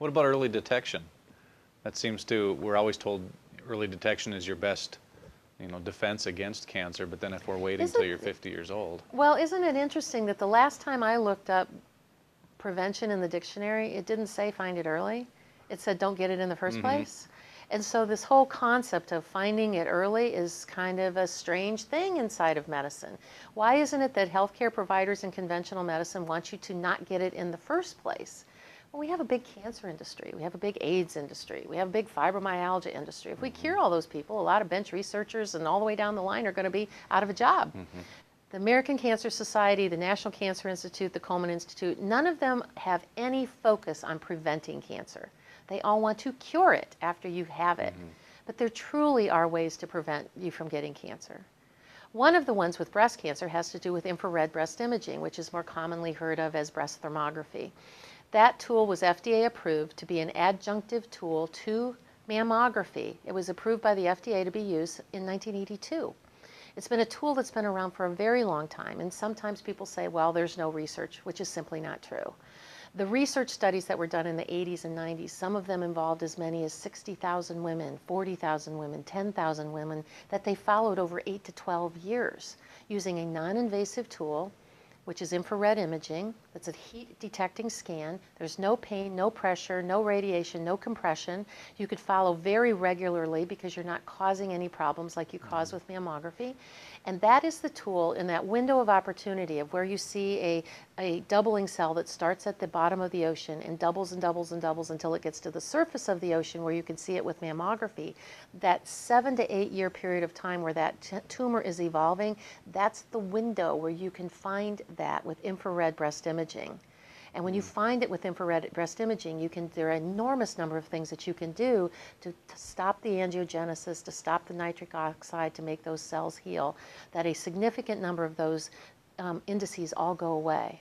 What about early detection? That seems to, we're always told early detection is your best, defense against cancer, but then if we're waiting until you're 50 years old. Well, isn't it interesting that the last time I looked up prevention in the dictionary, it didn't say find it early. It said don't get it in the first place. And so this whole concept of finding it early is kind of a strange thing inside of medicine. Why isn't it that healthcare providers in conventional medicine want you to not get it in the first place? Well, we have a big cancer industry. We have a big AIDS industry. We have a big fibromyalgia industry. If we cure all those people, a lot of bench researchers and all the way down the line are going to be out of a job. The American Cancer Society, the National Cancer Institute, the Komen Institute, none of them have any focus on preventing cancer. They all want to cure it after you have it. But there truly are ways to prevent you from getting cancer. One of the ones with breast cancer has to do with infrared breast imaging, which is more commonly heard of as breast thermography. That tool was FDA approved to be an adjunctive tool to mammography. It was approved by the FDA to be used in 1982. It's been a tool that's been around for a very long time, and sometimes people say, well, there's no research, which is simply not true. The research studies that were done in the 80s and 90s, some of them involved as many as 60,000 women, 40,000 women, 10,000 women that they followed over 8 to 12 years using a non-invasive tool, which is infrared imaging. It's a heat detecting scan. There's no pain, no pressure, no radiation, no compression. You could follow very regularly because you're not causing any problems like you cause with mammography. And that is the tool in that window of opportunity of where you see a doubling cell that starts at the bottom of the ocean and doubles and doubles and doubles until it gets to the surface of the ocean where you can see it with mammography. That 7 to 8 year period of time where that tumor is evolving, that's the window where you can find that with infrared breast imaging. And when you find it with infrared breast imaging, there are an enormous number of things that you can do to stop the angiogenesis, to stop the nitric oxide, to make those cells heal, that a significant number of those indices all go away.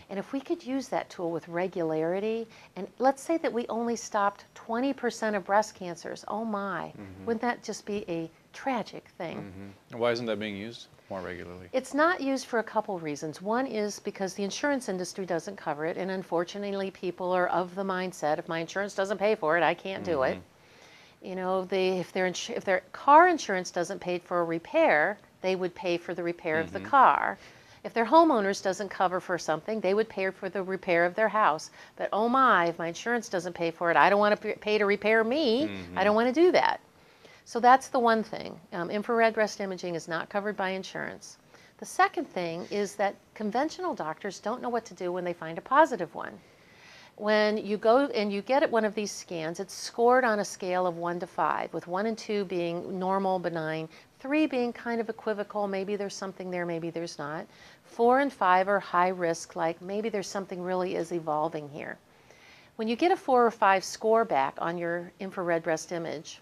And if we could use that tool with regularity, and let's say that we only stopped 20% of breast cancers, oh my, wouldn't that just be a tragic thing? Why isn't that being used more regularly? It's not used for a couple reasons. One is because the insurance industry doesn't cover it, and unfortunately people are of the mindset, if my insurance doesn't pay for it, I can't do it. You know, if their car insurance doesn't pay for a repair, they would pay for the repair of the car. If their homeowners doesn't cover for something, they would pay for the repair of their house. But oh my, if my insurance doesn't pay for it, I don't want to pay to repair me. I don't want to do that. So that's the one thing. Infrared breast imaging is not covered by insurance. The second thing is that conventional doctors don't know what to do when they find a positive one. When you go and you get one of these scans, it's scored on a scale of 1 to 5, with 1 and 2 being normal, benign, 3 being kind of equivocal, maybe there's something there, maybe there's not. 4 and 5 are high risk, like maybe there's something really is evolving here. When you get a 4 or 5 score back on your infrared breast image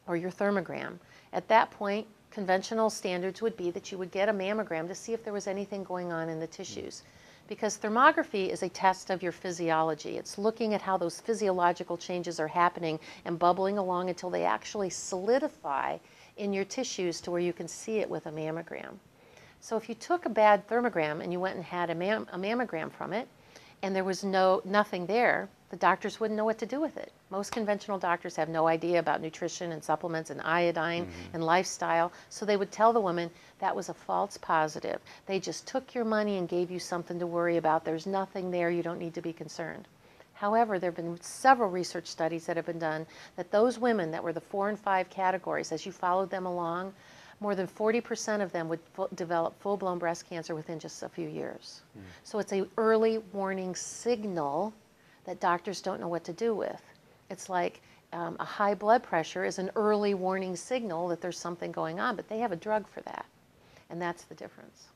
or your thermogram, at that point, conventional standards would be that you would get a mammogram to see if there was anything going on in the tissues. Because thermography is a test of your physiology. It's looking at how those physiological changes are happening and bubbling along until they actually solidify in your tissues to where you can see it with a mammogram. So if you took a bad thermogram and you went and had a mammogram from it, and there was nothing there, the doctors wouldn't know what to do with it. Most conventional doctors have no idea about nutrition and supplements and iodine and lifestyle, so they would tell the woman that was a false positive. They just took your money and gave you something to worry about. There's nothing there. You don't need to be concerned. However, there have been several research studies that have been done that those women that were the 4 and 5 categories, as you followed them along, more than 40% of them would develop full-blown breast cancer within just a few years. So it's an early warning signal that doctors don't know what to do with. It's like a high blood pressure is an early warning signal that there's something going on, but they have a drug for that, and that's the difference.